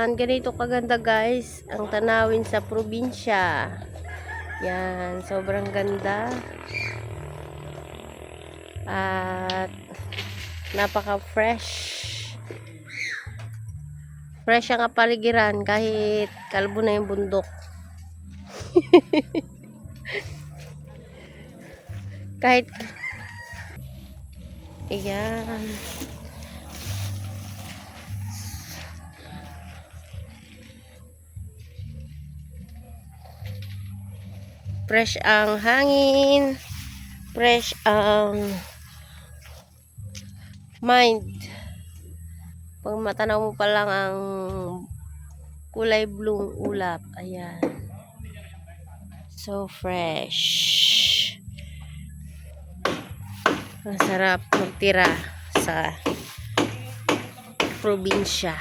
Yan, ganito kaganda guys ang tanawin sa probinsya. Yan, sobrang ganda. At napaka-fresh. Fresh ang kapaligiran kahit kalbo na yung bundok. Kahit ayan. Fresh ang hangin. Fresh ang mind. Pag matanaw mo pa lang ang kulay blue ulap. Ayan. So fresh. Ang sarap magtira sa probinsya.